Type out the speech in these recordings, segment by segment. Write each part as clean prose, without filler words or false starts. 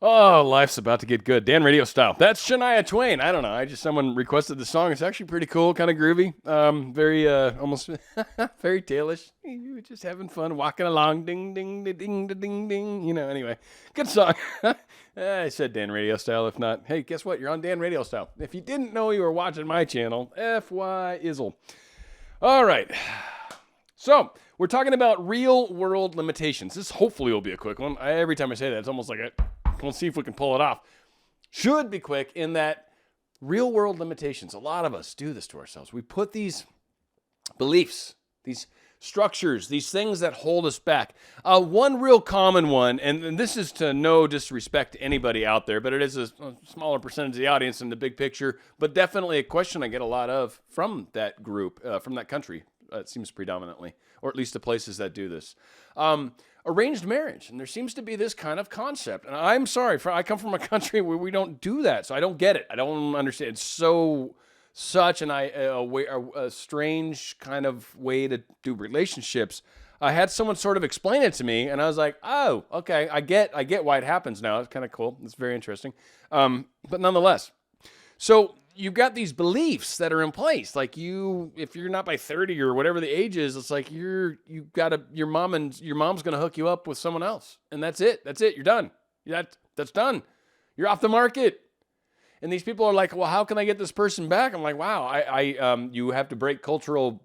Oh, life's about to get good. Dan Radio Style. That's Shania Twain. I don't know. Someone requested the song. It's actually pretty cool, kind of groovy. Very almost fairy tale-ish. You just having fun, walking along, ding, ding, ding, ding, ding, ding. You know. Anyway, good song. I said Dan Radio Style. If not, hey, guess what? You're on Dan Radio Style. If you didn't know you were watching my channel, FY Izzle. All right. So, we're talking about real-world limitations. This hopefully will be a quick one. Every time I say that, it's almost like we'll see if we can pull it off. Should be quick in that real-world limitations. A lot of us do this to ourselves. We put these beliefs, these structures, these things that hold us back. One real common one, and this is to no disrespect to anybody out there, but it is a smaller percentage of the audience in the big picture, but definitely a question I get a lot of from that group, from that country. It seems predominantly, or at least the places that do this. Arranged marriage. And there seems to be this kind of concept. And I'm sorry, I come from a country where we don't do that. So I don't get it. I don't understand. It's such a strange kind of way to do relationships. I had someone sort of explain it to me, and I was like, oh, okay, I get why it happens now. It's kind of cool. It's very interesting. But nonetheless, so you've got these beliefs that are in place. Like if you're not by 30 or whatever the age is, it's like your mom's going to hook you up with someone else. And that's it. You're done. That's done. You're off the market. And these people are like, well, how can I get this person back? I'm like, wow, you have to break cultural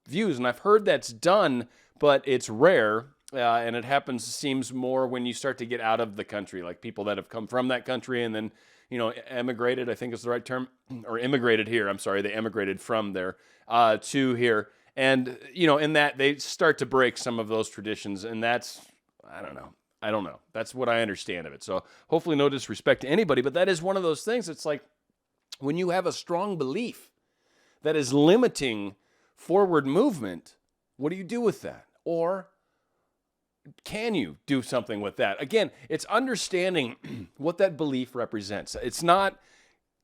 views. And I've heard that's done, but it's rare. And it seems more when you start to get out of the country, like people that have come from that country and then, emigrated, I think is the right term, or immigrated here. I'm sorry. They emigrated from there to here. And, in that they start to break some of those traditions. And that's, I don't know. That's what I understand of it. So hopefully no disrespect to anybody, but that is one of those things. It's like when you have a strong belief that is limiting forward movement, what do you do with that? Or can you do something with that? Again, it's understanding what that belief represents. It's not,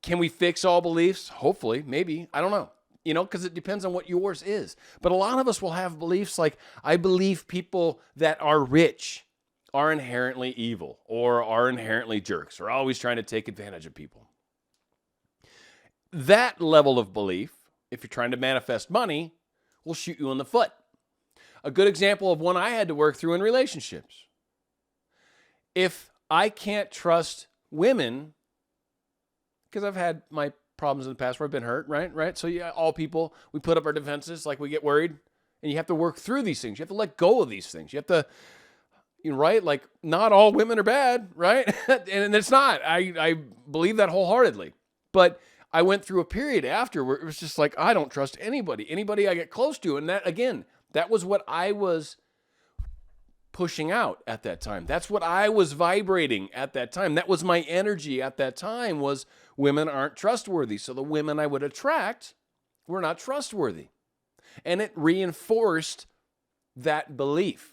can we fix all beliefs? Hopefully, maybe. I don't know. Because it depends on what yours is. But a lot of us will have beliefs like, I believe people that are rich are inherently evil or are inherently jerks or always trying to take advantage of people. That level of belief, if you're trying to manifest money, will shoot you in the foot. A good example of one I had to work through in relationships. If I can't trust women, because I've had my problems in the past where I've been hurt, right? So yeah, all people, we put up our defenses, like we get worried, and you have to work through these things. You have to let go of these things. You have to, right? Like not all women are bad, right? And it's not. I believe that wholeheartedly. But I went through a period after where it was just like, I don't trust anybody I get close to. And that, again, that was what I was pushing out at that time. That's what I was vibrating at that time. That was my energy at that time, was women aren't trustworthy. So the women I would attract were not trustworthy. And it reinforced that belief.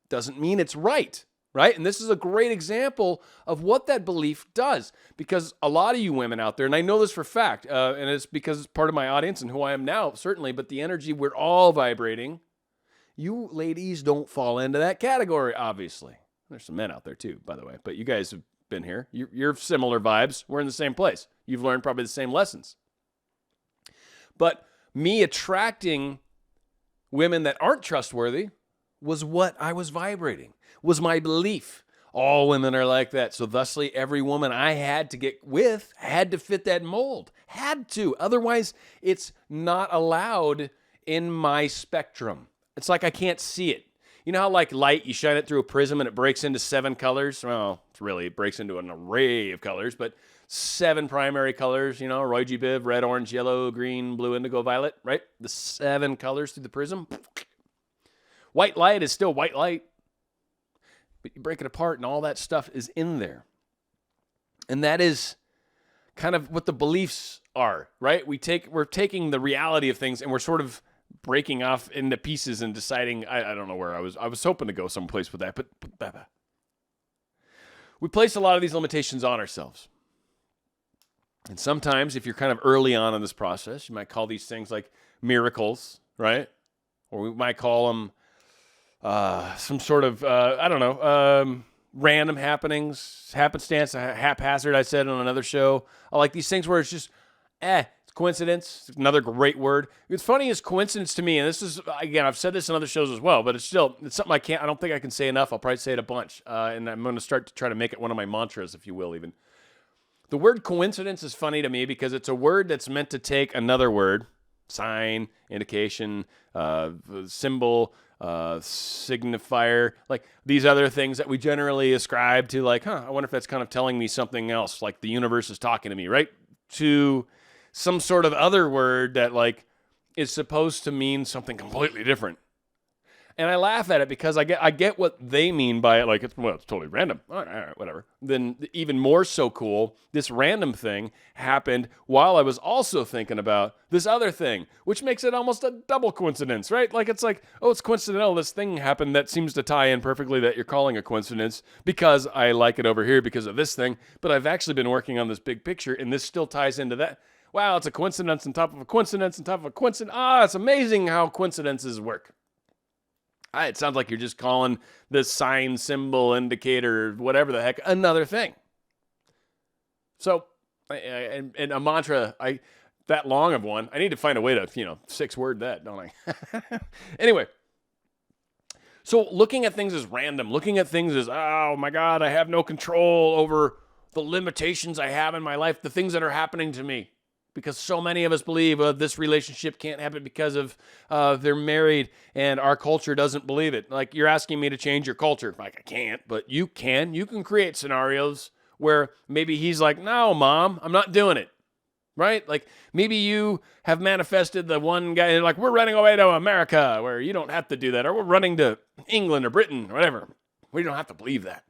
Doesn't mean it's right? And this is a great example of what that belief does, because a lot of you women out there, and I know this for a fact, and it's because it's part of my audience and who I am now, certainly, but the energy we're all vibrating, you ladies don't fall into that category, obviously. There's some men out there too, by the way, but you guys have been here. You're similar vibes. We're in the same place. You've learned probably the same lessons. But me attracting women that aren't trustworthy was what I was vibrating, was my belief. All women are like that. So thusly, every woman I had to get with had to fit that mold. Had to. Otherwise, it's not allowed in my spectrum. It's like I can't see it. You know how like light, you shine it through a prism and it breaks into 7 colors? Well, it breaks into an array of colors, but 7 primary colors, Roy G. Biv, red, orange, yellow, green, blue, indigo, violet, right? The 7 colors through the prism. White light is still white light, but you break it apart and all that stuff is in there. And that is kind of what the beliefs are, right? We're taking the reality of things and we're sort of breaking off into pieces and deciding, I don't know where I was hoping to go someplace with that, but we place a lot of these limitations on ourselves. And sometimes if you're kind of early on in this process, you might call these things like miracles, right? Or we might call them some sort of, random happenings, happenstance, haphazard, I said on another show. I like these things where it's just, it's coincidence. It's another great word. It's funny as coincidence to me, and this is, again, I've said this in other shows as well, but it's something I don't think I can say enough. I'll probably say it a bunch, and I'm going to start to try to make it one of my mantras, if you will, even. The word coincidence is funny to me because it's a word that's meant to take another word, sign, indication, symbol, signifier, like these other things that we generally ascribe to, like, I wonder if that's kind of telling me something else, like the universe is talking to me, right? To some sort of other word that, like, is supposed to mean something completely different. And I laugh at it because I get what they mean by it, like, it's totally random. All right, whatever. Then even more so cool, this random thing happened while I was also thinking about this other thing, which makes it almost a double coincidence, right? Like, it's like, it's coincidental. This thing happened that seems to tie in perfectly that you're calling a coincidence because I like it over here because of this thing. But I've actually been working on this big picture, and this still ties into that. Wow, it's a coincidence on top of a coincidence on top of a coincidence. It's amazing how coincidences work. It sounds like you're just calling this sign, symbol, indicator, whatever the heck, another thing. So, and a mantra, that long of one, I need to find a way to, 6-word that, don't I? Anyway, so looking at things as random, looking at things as, oh my God, I have no control over the limitations I have in my life, the things that are happening to me. Because so many of us believe this relationship can't happen because of they're married and our culture doesn't believe it. Like, you're asking me to change your culture. Like, I can't, but you can. You can create scenarios where maybe he's like, no, Mom, I'm not doing it. Right? Like, maybe you have manifested the one guy, like, we're running away to America where you don't have to do that. Or we're running to England or Britain or whatever. We don't have to believe that.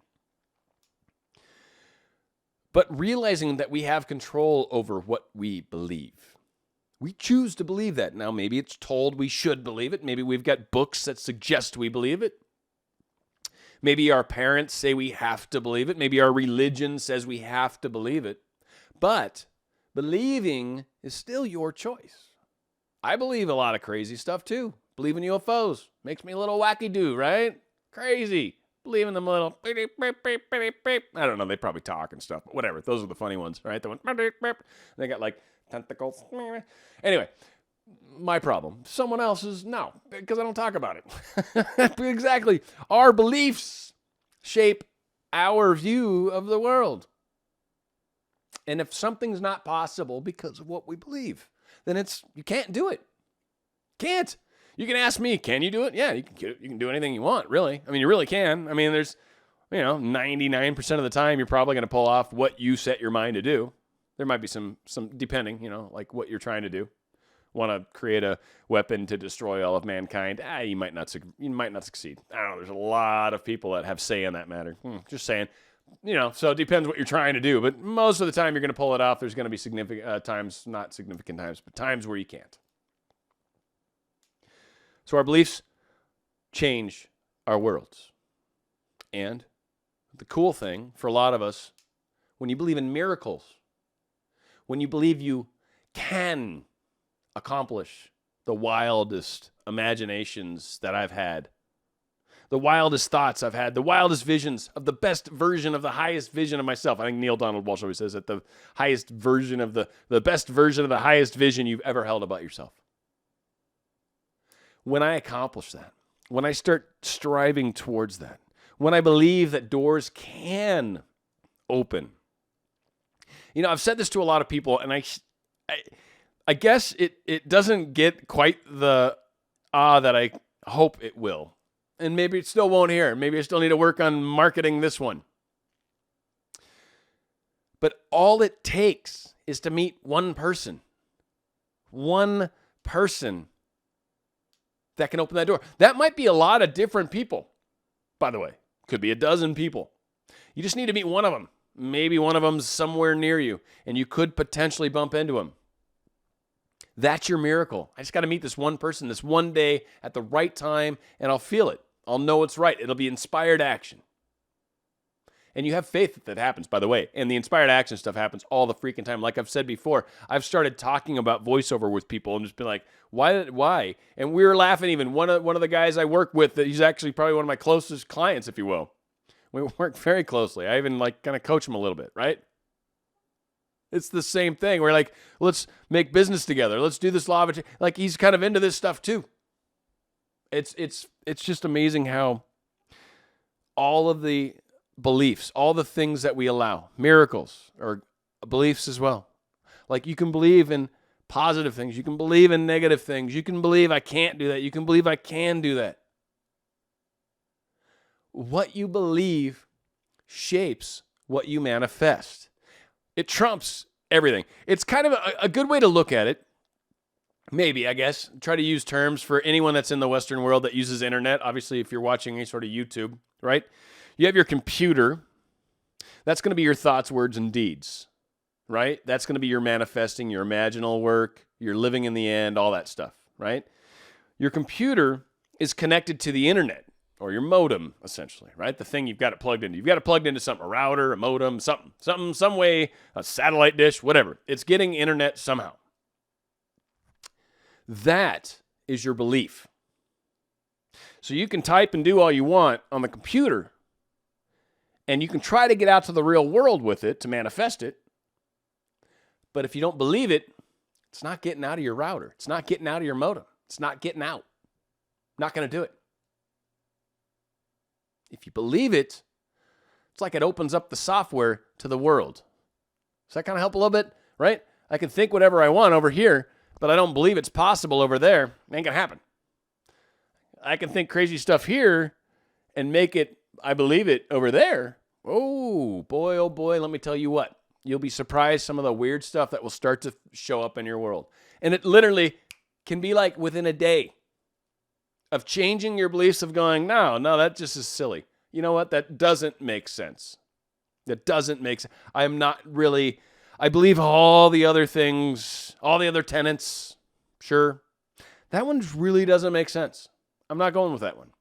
But realizing that we have control over what we believe. We choose to believe that. Now, maybe it's told we should believe it. Maybe we've got books that suggest we believe it. Maybe our parents say we have to believe it. Maybe our religion says we have to believe it. But believing is still your choice. I believe a lot of crazy stuff too. Believe in UFOs. Makes me a little wacky-do, right? Crazy. Believe in them little, I don't know, they probably talk and stuff, but whatever. Those are the funny ones, right? The one, they got like tentacles. Anyway, my problem. Someone else's, no, because I don't talk about it. Exactly. Our beliefs shape our view of the world. And if something's not possible because of what we believe, then you can't do it. Can't. You can ask me, can you do it? Yeah, you can do anything you want, really. I mean, you really can. I mean, there's, 99% of the time, you're probably going to pull off what you set your mind to do. There might be some depending, like what you're trying to do. Want to create a weapon to destroy all of mankind? You might not succeed. I don't know. There's a lot of people that have say in that matter. Just saying. So it depends what you're trying to do. But most of the time, you're going to pull it off. There's going to be significant times, not significant times, but times where you can't. So our beliefs change our worlds. And the cool thing for a lot of us, when you believe in miracles, when you believe you can accomplish the wildest imaginations that I've had, the wildest thoughts I've had, the wildest visions of the best version of the highest vision of myself. I think Neil Donald Walsh always says that the highest version of the best version of the highest vision you've ever held about yourself. When I accomplish that, when I start striving towards that, when I believe that doors can open. I've said this to a lot of people, and I guess it doesn't get quite the that I hope it will. And maybe it still won't here. Maybe I still need to work on marketing this one. But all it takes is to meet one person. One person that can open that door. That might be a lot of different people, by the way. Could be a dozen people. You just need to meet one of them. Maybe one of them's somewhere near you, and you could potentially bump into him. That's your miracle. I just got to meet this one person this one day at the right time, and I'll feel it. I'll know it's right. It'll be inspired action. And you have faith that happens, by the way. And the inspired action stuff happens all the freaking time. Like I've said before, I've started talking about voiceover with people and just been like, why? And we were laughing even. One of the guys I work with, he's actually probably one of my closest clients, if you will. We work very closely. I even like kind of coach him a little bit, right? It's the same thing. We're like, let's make business together. Let's do this law of attraction. Like he's kind of into this stuff too. It's just amazing how all of the beliefs, all the things that we allow, miracles or beliefs as well. Like you can believe in positive things. You can believe in negative things. You can believe I can't do that. You can believe I can do that. What you believe shapes what you manifest. It trumps everything. It's kind of a good way to look at it. Maybe, I guess. Try to use terms for anyone that's in the Western world that uses internet. Obviously, if you're watching any sort of YouTube, right? You have your computer. That's going to be your thoughts, words, and deeds, right? That's going to be your manifesting, your imaginal work, your living in the end, all that stuff, right? Your computer is connected to the internet or your modem, essentially, right? The thing you've got it plugged into. You've got it plugged into something, a router, a modem, some way, a satellite dish, whatever. It's getting internet somehow. That is your belief. So you can type and do all you want on the computer, and you can try to get out to the real world with it to manifest it. But if you don't believe it, it's not getting out of your router. It's not getting out of your modem. It's not getting out. Not going to do it. If you believe it, it's like it opens up the software to the world. Does that kind of help a little bit, right? I can think whatever I want over here, but I don't believe it's possible over there. It ain't going to happen. I can think crazy stuff here and make it, I believe it over there. Oh boy, let me tell you what. You'll be surprised some of the weird stuff that will start to show up in your world. And it literally can be like within a day of changing your beliefs of going, no, that just is silly. You know what? That doesn't make sense. That doesn't make sense. I believe all the other things, all the other tenets, sure. That one really doesn't make sense. I'm not going with that one.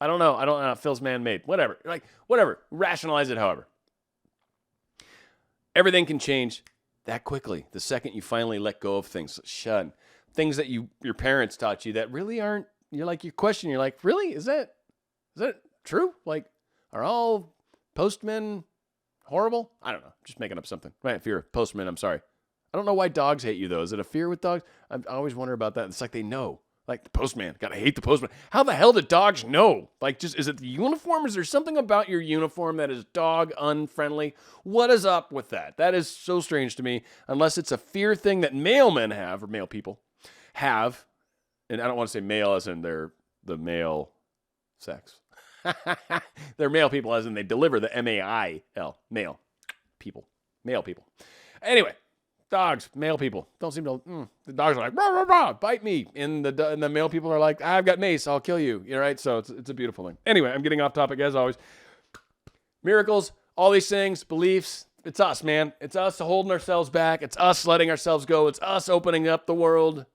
I don't know. It feels man-made. Whatever. Whatever. Rationalize it however. Everything can change that quickly. The second you finally let go of things, things that your parents taught you that really aren't, you question, you're like, really? Is that true? Like, are all postmen horrible? I don't know. Just making up something. Right, if you're a postman, I'm sorry. I don't know why dogs hate you, though. Is it a fear with dogs? I always wonder about that. It's like they know. Like the postman. Gotta hate the postman. How the hell do dogs know? Like, is it the uniform? Is there something about your uniform that is dog unfriendly? What is up with that? That is so strange to me. Unless it's a fear thing that male men have, or male people have. And I don't want to say male as in they're the male sex. They're male people as in they deliver the M-A-I-L. Male people. Anyway, dogs, male people don't seem to. The dogs are like, rah, rah, rah, bite me. And the male people are like, I've got mace, I'll kill you. You're right. So it's a beautiful thing. Anyway, I'm getting off topic as always. Miracles, all these things, beliefs. It's us, man. It's us holding ourselves back. It's us letting ourselves go. It's us opening up the world.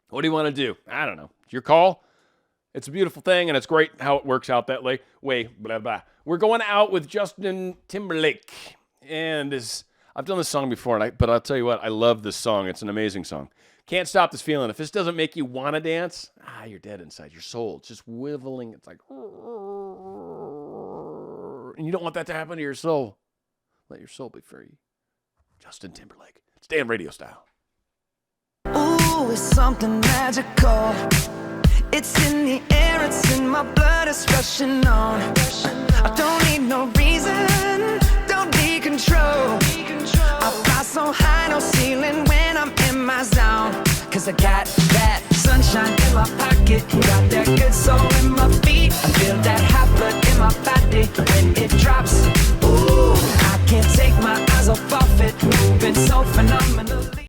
What do you want to do? I don't know. It's your call. It's a beautiful thing, and it's great how it works out that way. Blah, blah. We're going out with Justin Timberlake. And I've done this song before, but I'll tell you what, I love this song. It's an amazing song. Can't stop this feeling. If this doesn't make you want to dance, you're dead inside. Your soul, it's just wiggling. It's like, and you don't want that to happen to your soul. Let your soul be free. Justin Timberlake. It's Dan RadioStyle. Ooh, it's something magical. It's in the air, it's in my blood, it's rushing on. I don't need no reason, don't need control. I fly so high, no ceiling when I'm in my zone. Cause I got that sunshine in my pocket, got that good soul in my feet. I feel that hot blood in my body when it drops. Ooh, I can't take my eyes off it, moving so phenomenal.